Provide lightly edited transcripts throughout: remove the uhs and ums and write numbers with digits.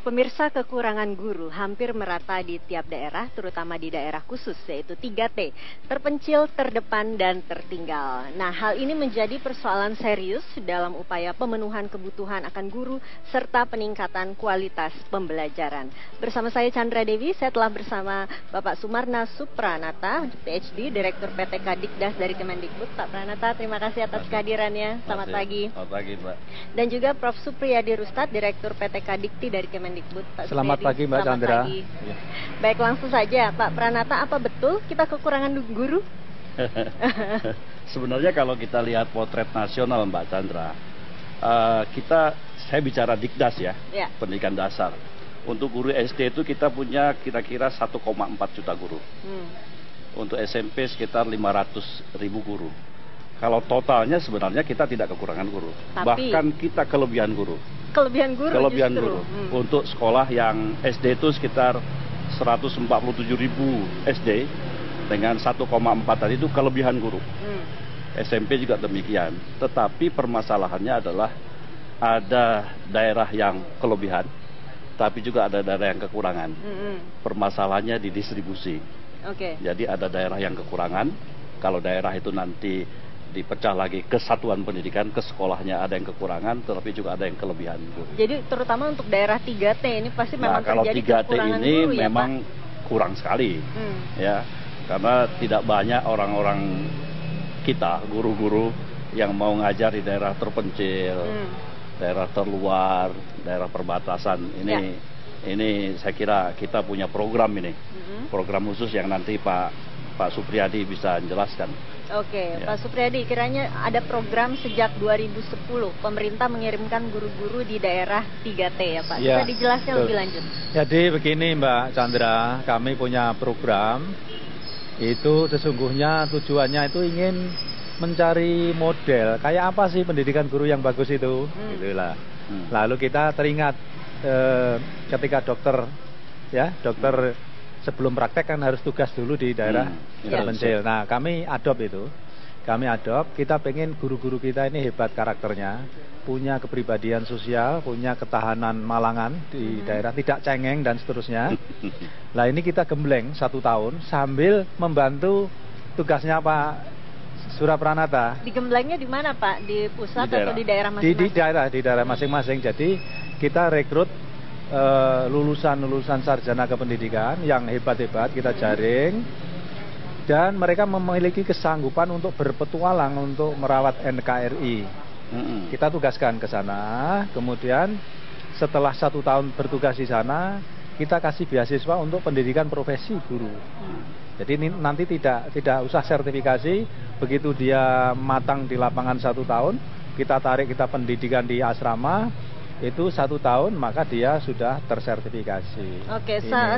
Pemirsa, kekurangan guru hampir merata di tiap daerah, terutama di daerah khusus, yaitu 3T, terpencil, terdepan, dan tertinggal. Nah, hal ini menjadi persoalan serius dalam upaya pemenuhan kebutuhan akan guru serta peningkatan kualitas pembelajaran. Bersama saya Chandra Dewi, saya telah bersama Bapak Sumarna Supranata, PhD, Direktur PTK Dikdas dari Kemendikbud. Pak Pranata, terima kasih atas kehadirannya. Selamat pagi. Selamat pagi, Mbak. Dan juga Prof. Supriyadi Rustad, Direktur PTK Dikti dari Kemendikbud. Pak Selamat Supriyadi. pagi, Mbak Chandra. Pagi. Ya. Baik, langsung saja Pak Pranata, apa betul kita kekurangan guru? Sebenarnya kalau kita lihat potret nasional, Mbak Chandra, saya bicara Dikdas ya, pendidikan dasar. Untuk guru SD itu kita punya kira-kira 1,4 juta guru. Untuk SMP sekitar 500.000 guru. Kalau totalnya sebenarnya kita tidak kekurangan guru, bahkan kita kelebihan guru. Kelebihan guru. Untuk sekolah yang SD itu sekitar 147.000 SD dengan 1,4 tadi itu kelebihan guru. SMP juga demikian. Tetapi permasalahannya adalah ada daerah yang kelebihan, tapi juga ada daerah yang kekurangan. Permasalahannya di distribusi. Jadi ada daerah yang kekurangan. Kalau daerah itu nanti dipecah lagi ke satuan pendidikan, ke sekolahnya ada yang kekurangan, tetapi juga ada yang kelebihan. Jadi terutama untuk daerah 3T ini pasti memang kalau terjadi 3T kekurangan ini guru, ya, memang Pak? Kurang sekali, ya, karena tidak banyak orang-orang kita, guru-guru yang mau ngajar di daerah terpencil, daerah terluar, daerah perbatasan. Ini saya kira kita punya program ini, program khusus yang nanti Pak Supriyadi bisa menjelaskan. Pak Supriyadi, kiranya ada program sejak 2010, pemerintah mengirimkan guru-guru di daerah 3T ya Pak. Bisa dijelaskan lebih lanjut? Jadi begini Mbak Chandra, kami punya program, itu sesungguhnya tujuannya itu ingin mencari model, kayak apa sih pendidikan guru yang bagus itu, gitulah. Lalu kita teringat ketika dokter sebelum praktek kan harus tugas dulu di daerah terpencil. Nah, kami adopt itu. Kita pengen guru-guru kita ini hebat karakternya, punya kepribadian sosial, punya ketahanan malangan di daerah, tidak cengeng dan seterusnya. Nah, ini kita gembleng 1 tahun sambil membantu tugasnya Pak Surapranata. Digemblengnya di mana Pak? Di pusat atau di daerah masing-masing? Di daerah masing-masing. Jadi kita rekrut lulusan sarjana kependidikan yang hebat-hebat, kita jaring, dan mereka memiliki kesanggupan untuk berpetualang untuk merawat NKRI. Kita tugaskan ke sana, kemudian setelah 1 tahun bertugas di sana, kita kasih beasiswa untuk pendidikan profesi guru. Jadi ini nanti tidak usah sertifikasi, begitu dia matang di lapangan 1 tahun, kita tarik, kita pendidikan di asrama. Itu 1 tahun maka dia sudah tersertifikasi.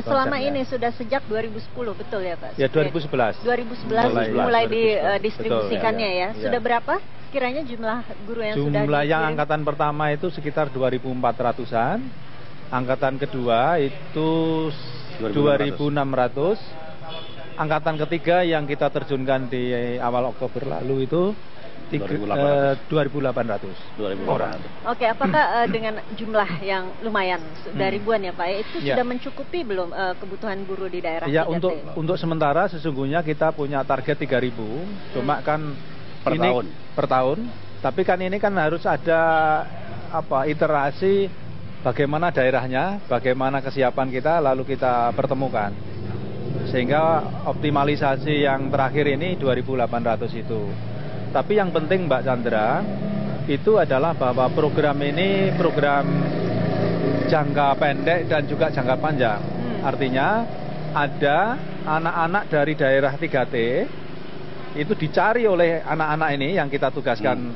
Selama ini sudah sejak 2010, betul ya Pak? Ya, 2011. 2011 mulai didistribusikannya ya. Sudah berapa kiranya jumlah guru yang sudah Jumlah yang angkatan pertama itu sekitar 2.400-an. Angkatan kedua itu 2.600. Angkatan ketiga yang kita terjunkan di awal Oktober lalu itu 2.800 orang. Apakah dengan jumlah yang lumayan, sudah ribuan ya Pak, itu sudah mencukupi belum kebutuhan guru di daerah? Ya, untuk sementara sesungguhnya kita punya target 3.000, cuma kan per tahun. Tapi kan ini kan harus ada iterasi bagaimana daerahnya, bagaimana kesiapan kita, lalu kita pertemukan. Sehingga optimalisasi yang terakhir ini 2.800 itu. Tapi yang penting Mbak Chandra, itu adalah bahwa program ini program jangka pendek dan juga jangka panjang. Artinya ada anak-anak dari daerah 3T, itu dicari oleh anak-anak ini yang kita tugaskan,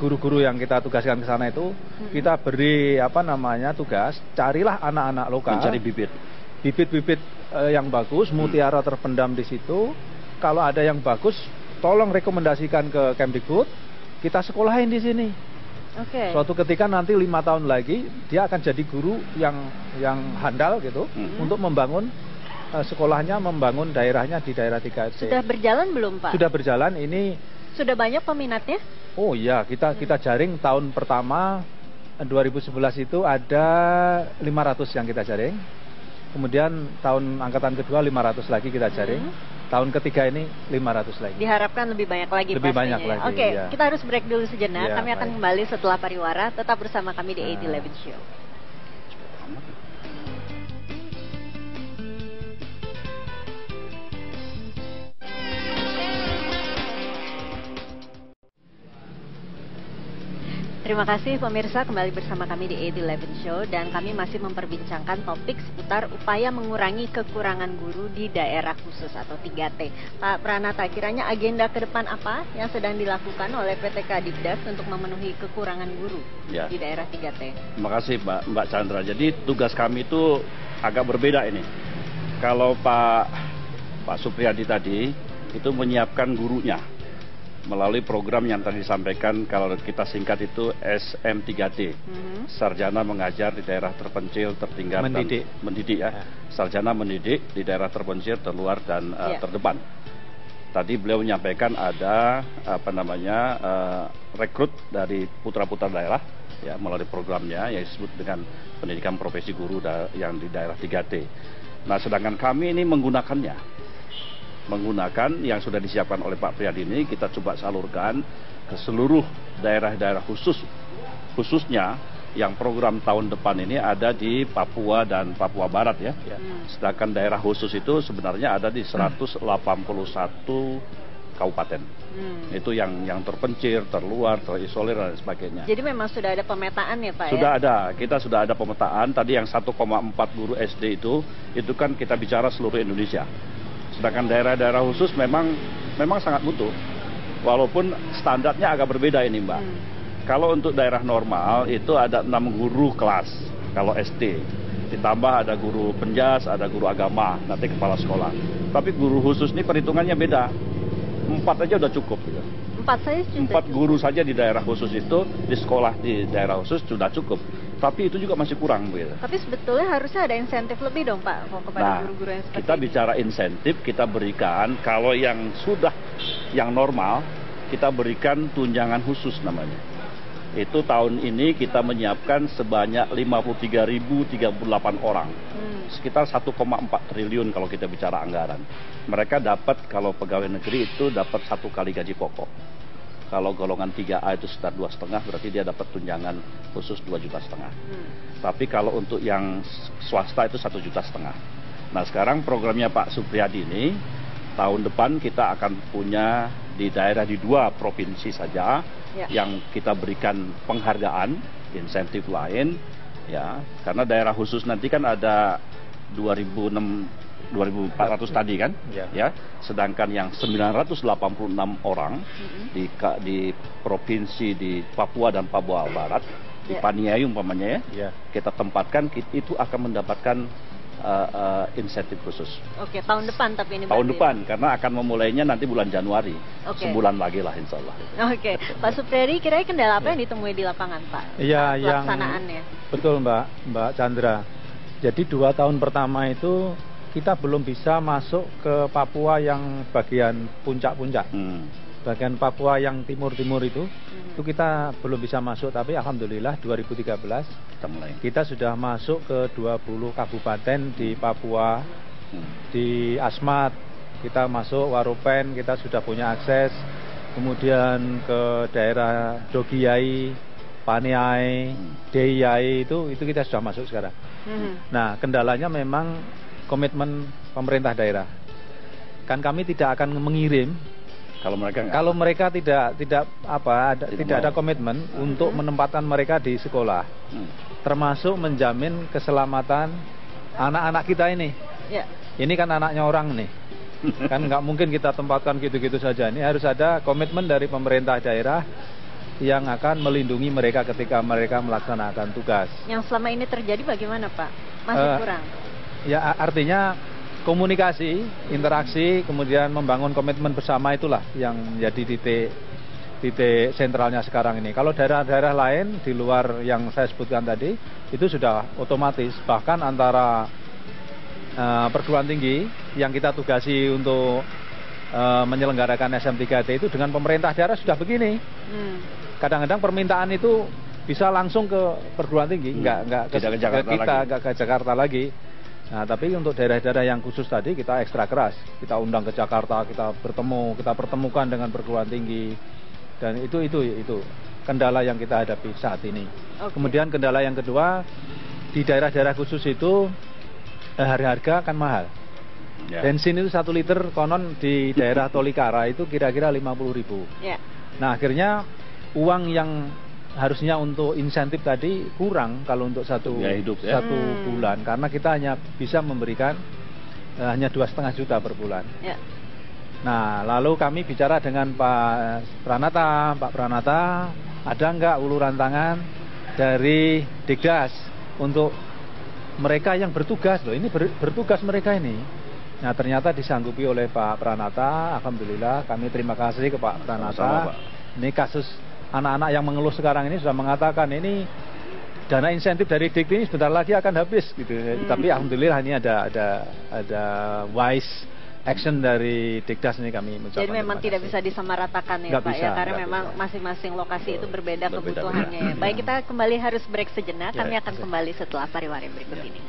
guru-guru yang kita tugaskan ke sana itu, kita beri tugas, carilah anak-anak lokal. Mencari bibit yang bagus, mutiara terpendam di situ. Kalau ada yang bagus, tolong rekomendasikan ke Kemdikbud, kita sekolahin di sini. Suatu ketika nanti 5 tahun lagi dia akan jadi guru yang handal gitu, untuk membangun sekolahnya, membangun daerahnya di daerah 3T. Sudah berjalan belum Pak? Sudah berjalan. Ini sudah banyak peminatnya? Oh iya, kita jaring tahun pertama 2011 itu ada 500 yang kita jaring. Kemudian tahun angkatan kedua 500 lagi kita jaring. Tahun ketiga ini 500 lagi. Diharapkan lebih banyak lagi lebih pastinya. banyak lagi. Oke, Ya. kita harus break dulu sejenak. Ya, Kami akan baik. kembali setelah pariwara. Tetap bersama kami di 8-11 Show. Terima kasih pemirsa, kembali bersama kami di 8-11 Show dan kami masih memperbincangkan topik seputar upaya mengurangi kekurangan guru di daerah khusus atau 3T. Pak Pranata, kiranya agenda ke depan apa yang sedang dilakukan oleh PT Kadikdas untuk memenuhi kekurangan guru di daerah 3T? Terima kasih Mbak Chandra. Jadi tugas kami itu agak berbeda ini. Kalau Pak Supriyadi tadi itu menyiapkan gurunya melalui program yang tadi disampaikan, kalau kita singkat itu SM3D, Sarjana Mengajar di Daerah Terpencil, Tertinggal, Mendidik. dan mendidik ya. Sarjana mendidik di daerah terpencil, terluar dan terdepan. Tadi beliau menyampaikan ada rekrut dari putra-putra daerah ya melalui programnya yang disebut dengan pendidikan profesi guru yang di daerah 3T. Nah, sedangkan kami ini menggunakan yang sudah disiapkan oleh Pak Priyadi ini, kita coba salurkan ke seluruh daerah-daerah khususnya yang program tahun depan ini ada di Papua dan Papua Barat ya. Sedangkan daerah khusus itu sebenarnya ada di 181 kabupaten. Itu yang terpencil, terluar, terisolir dan sebagainya. Jadi memang sudah ada pemetaan ya Pak? Sudah ada, kita sudah ada pemetaan. Tadi yang 1,4 guru SD itu kan kita bicara seluruh Indonesia. Sedangkan daerah-daerah khusus memang sangat butuh. Walaupun standarnya agak berbeda ini Mbak. Kalau untuk daerah normal itu ada 6 guru kelas kalau SD. Ditambah ada guru penjas, ada guru agama, nanti kepala sekolah. Tapi guru khusus ini perhitungannya beda. 4 aja udah cukup gitu. 4 saja sudah 4 guru saja di daerah khusus itu, di sekolah di daerah khusus sudah cukup. Tapi itu juga masih kurang begitu. Tapi sebetulnya harusnya ada insentif lebih dong Pak kepada guru-guru yang seperti kita ini. Bicara insentif, kita berikan kalau yang normal, kita berikan tunjangan khusus namanya. Itu tahun ini kita menyiapkan sebanyak 53.038 orang. Sekitar 1,4 triliun kalau kita bicara anggaran. Mereka dapat, kalau pegawai negeri itu dapat 1 kali gaji pokok. Kalau golongan 3A itu sekitar 2,5, berarti dia dapat tunjangan khusus 2,5 juta. Tapi kalau untuk yang swasta itu 1,5 juta. Nah, sekarang programnya Pak Supriyadi ini, tahun depan kita akan punya di daerah di 2 provinsi saja yang kita berikan penghargaan, insentif lain ya. Karena daerah khusus nanti kan ada 2.400 tadi kan, ya. Sedangkan yang 986 orang di provinsi di Papua dan Papua Barat, di Paniai umpamanya ya, kita tempatkan itu akan mendapatkan insentif khusus. Oke, tahun depan tapi ini tahun depan karena akan memulainya nanti bulan Januari, sebulan lagi lah insya Allah. Oke, Pak Supriyadi, kira-kira kendala apa yang ditemui di lapangan Pak? Iya, pelaksanaannya. Betul Mbak Chandra. Jadi 2 tahun pertama itu kita belum bisa masuk ke Papua yang bagian puncak-puncak. Bagian Papua yang timur-timur itu kita belum bisa masuk. Tapi alhamdulillah 2013 kita sudah masuk ke 20 kabupaten di Papua. Di Asmat kita masuk, Warupen kita sudah punya akses. Kemudian ke daerah Dogiyai, Paniai, Deyai itu kita sudah masuk sekarang. Nah, kendalanya memang komitmen pemerintah daerah. Kan kami tidak akan mengirim kalau mereka tidak ada komitmen untuk menempatkan mereka di sekolah, termasuk menjamin keselamatan anak-anak kita ini. Ini kan anaknya orang nih, kan nggak mungkin kita tempatkan gitu-gitu saja. Ini harus ada komitmen dari pemerintah daerah yang akan melindungi mereka ketika mereka melaksanakan tugas. Yang selama ini terjadi bagaimana Pak? Masih kurang? Ya, artinya komunikasi, interaksi, kemudian membangun komitmen bersama itulah yang menjadi titik sentralnya sekarang ini. Kalau daerah-daerah lain di luar yang saya sebutkan tadi, itu sudah otomatis. Bahkan antara perguruan tinggi yang kita tugasi untuk menyelenggarakan SM3T itu dengan pemerintah daerah sudah begini. Kadang-kadang permintaan itu bisa langsung ke perguruan tinggi, nggak ke Jakarta lagi. Nah, tapi untuk daerah-daerah yang khusus tadi kita ekstra keras, kita undang ke Jakarta, kita pertemukan dengan perguruan tinggi, dan itu kendala yang kita hadapi saat ini. Kemudian kendala yang kedua, di daerah-daerah khusus itu harga akan mahal. Bensin itu 1 liter konon di daerah Tolikara itu kira-kira 50.000. Nah, akhirnya uang yang harusnya untuk insentif tadi kurang kalau untuk satu bulan, karena kita hanya bisa memberikan hanya 2,5 juta per bulan. Nah, lalu kami bicara dengan Pak Pranata, ada nggak uluran tangan dari Dikdas untuk mereka yang bertugas loh, ini bertugas mereka ini. Nah, ternyata disanggupi oleh Pak Pranata. Alhamdulillah, kami terima kasih ke Pak Pranata. Ini kasus anak-anak yang mengeluh sekarang ini sudah mengatakan ini dana insentif dari Dikti ini sebentar lagi akan habis gitu. Tapi alhamdulillah ini ada wise action dari Dikdas ini, kami mengucapkan. Jadi memang tidak bisa disamaratakan ya Pak ya, karena memang masing-masing lokasi itu berbeda kebutuhannya ya. Baik, kita kembali harus break sejenak. Kami akan kembali setelah pariwara berikut ini.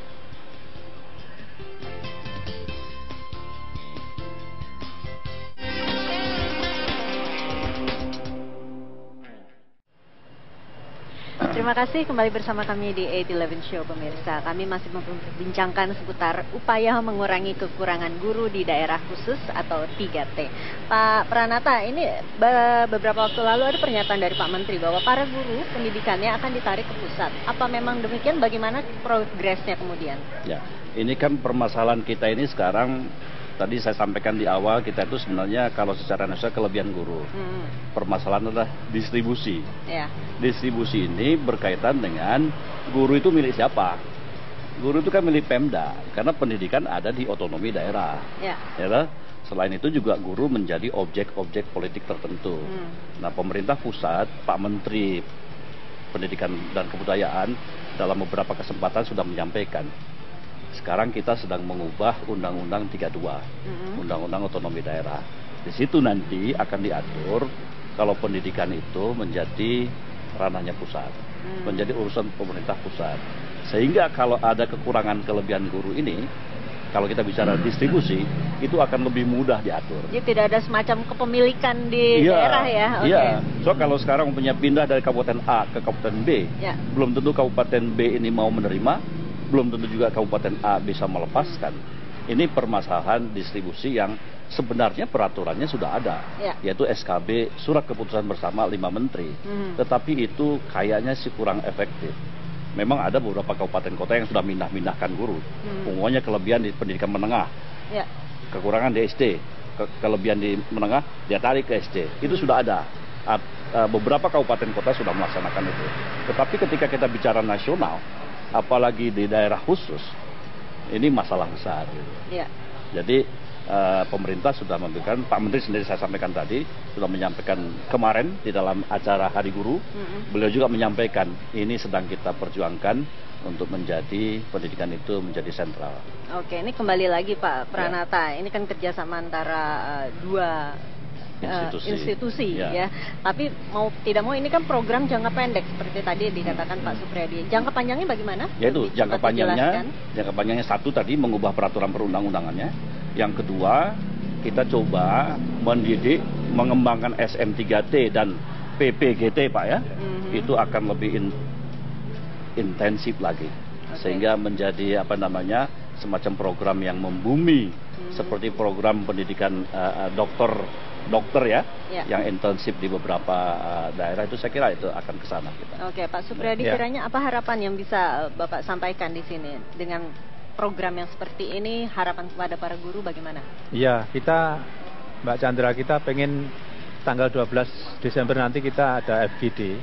Terima kasih, kembali bersama kami di 8-11 Show pemirsa. Kami masih membincangkan seputar upaya mengurangi kekurangan guru di daerah khusus atau 3T. Pak Pranata, ini beberapa waktu lalu ada pernyataan dari Pak Menteri bahwa para guru pendidikannya akan ditarik ke pusat. Apa memang demikian? Bagaimana progresnya kemudian? Ya, ini kan permasalahan kita ini sekarang. Tadi saya sampaikan di awal, kita itu sebenarnya kalau secara nasional kelebihan guru. Permasalahan adalah distribusi. Distribusi ini berkaitan dengan guru itu milik siapa. Guru itu kan milik Pemda, karena pendidikan ada di otonomi daerah. Selain itu juga guru menjadi objek-objek politik tertentu. Nah, pemerintah pusat, Pak Menteri Pendidikan dan Kebudayaan dalam beberapa kesempatan sudah menyampaikan, sekarang kita sedang mengubah Undang-Undang 32, Undang-Undang Otonomi Daerah. Di situ nanti akan diatur kalau pendidikan itu menjadi ranahnya pusat, menjadi urusan pemerintah pusat. Sehingga kalau ada kekurangan kelebihan guru ini, kalau kita bicara distribusi, itu akan lebih mudah diatur. Jadi tidak ada semacam kepemilikan di daerah ya? Iya, so kalau sekarang punya pindah dari Kabupaten A ke Kabupaten B, belum tentu Kabupaten B ini mau menerima, belum tentu juga Kabupaten A bisa melepaskan. Ini permasalahan distribusi yang sebenarnya peraturannya sudah ada, yaitu SKB, Surat Keputusan Bersama 5 Menteri. Tetapi itu kayaknya sih kurang efektif. Memang ada beberapa kabupaten kota yang sudah mindah-mindahkan guru. Pokoknya kelebihan di pendidikan menengah, kekurangan di SD, kelebihan di menengah, dia tarik ke SD. Itu sudah ada. Beberapa kabupaten kota sudah melaksanakan itu. Tetapi ketika kita bicara nasional, apalagi di daerah khusus, ini masalah besar. Jadi pemerintah sudah memberikan, Pak Menteri sendiri saya sampaikan tadi, sudah menyampaikan kemarin di dalam acara Hari Guru, beliau juga menyampaikan ini sedang kita perjuangkan untuk menjadi pendidikan itu menjadi sentral. Oke, ini kembali lagi Pak Pranata, ini kan kerjasama antara dua institusi ya. Tapi mau tidak mau ini kan program jangka pendek seperti tadi dikatakan Pak Supriyadi. Jangka panjangnya bagaimana? Yaitu jangka panjangnya satu tadi mengubah peraturan perundang-undangannya. Yang kedua, kita coba mendidik, mengembangkan SM3T dan PPGT Pak ya. Itu akan lebih intensif lagi. Sehingga menjadi semacam program yang membumi, seperti program pendidikan dokter ya, yang intensif di beberapa daerah. Itu saya kira itu akan ke sana kita. Oke, Pak Supriyadi, kiranya apa harapan yang bisa Bapak sampaikan di sini dengan program yang seperti ini? Harapan kepada para guru bagaimana? Iya, Mbak Chandra, kita pengen tanggal 12 Desember nanti kita ada FGD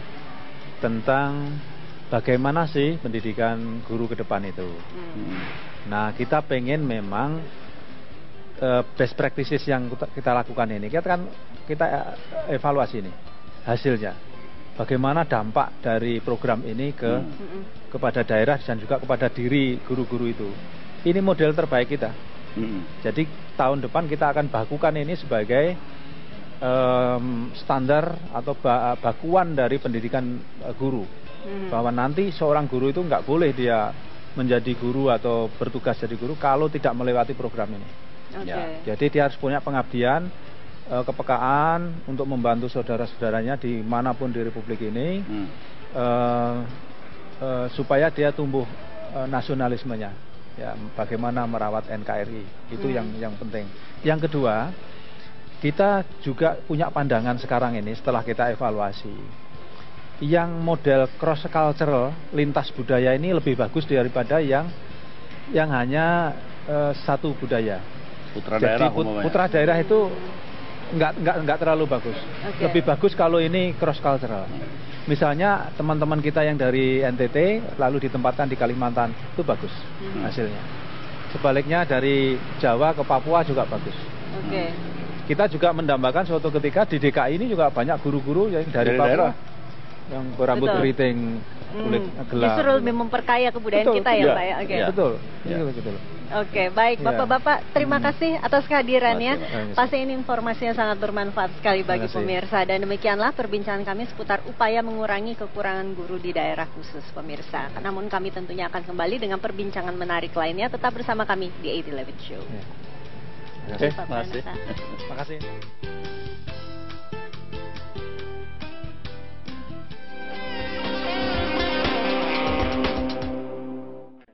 tentang bagaimana sih pendidikan guru ke depan itu. Nah, kita pengen memang best practices yang kita lakukan ini, kita evaluasi nih hasilnya. Bagaimana dampak dari program ini kepada daerah dan juga kepada diri guru-guru itu. Ini model terbaik kita. Jadi tahun depan kita akan bakukan ini sebagai standar atau bakuan dari pendidikan guru. bahwa nanti seorang guru itu nggak boleh dia menjadi guru atau bertugas jadi guru kalau tidak melewati program ini. Jadi dia harus punya pengabdian, kepekaan untuk membantu saudara-saudaranya dimanapun di Republik ini, supaya dia tumbuh nasionalismenya, ya, bagaimana merawat NKRI itu yang penting. Yang kedua, kita juga punya pandangan sekarang ini setelah kita evaluasi, yang model cross cultural lintas budaya ini lebih bagus daripada yang hanya satu budaya. Putra Jadi daerah putra daerah itu nggak terlalu bagus. Lebih bagus kalau ini cross cultural. Misalnya teman-teman kita yang dari NTT lalu ditempatkan di Kalimantan, itu bagus hasilnya. Sebaliknya dari Jawa ke Papua juga bagus. Kita juga mendambakan suatu ketika di DKI ini juga banyak guru-guru yang dari Papua daerah yang berambut keriting, kulit gelap. Justru lebih memperkaya kebudayaan kita ya, Pak ya. Betul. Oke, baik Bapak-bapak, terima kasih atas kehadirannya. Pasti ini informasinya sangat bermanfaat sekali bagi pemirsa. Dan demikianlah perbincangan kami seputar upaya mengurangi kekurangan guru di daerah khusus, pemirsa. Namun kami tentunya akan kembali dengan perbincangan menarik lainnya. Tetap bersama kami di 811 Show. Terima kasih. Terima kasih.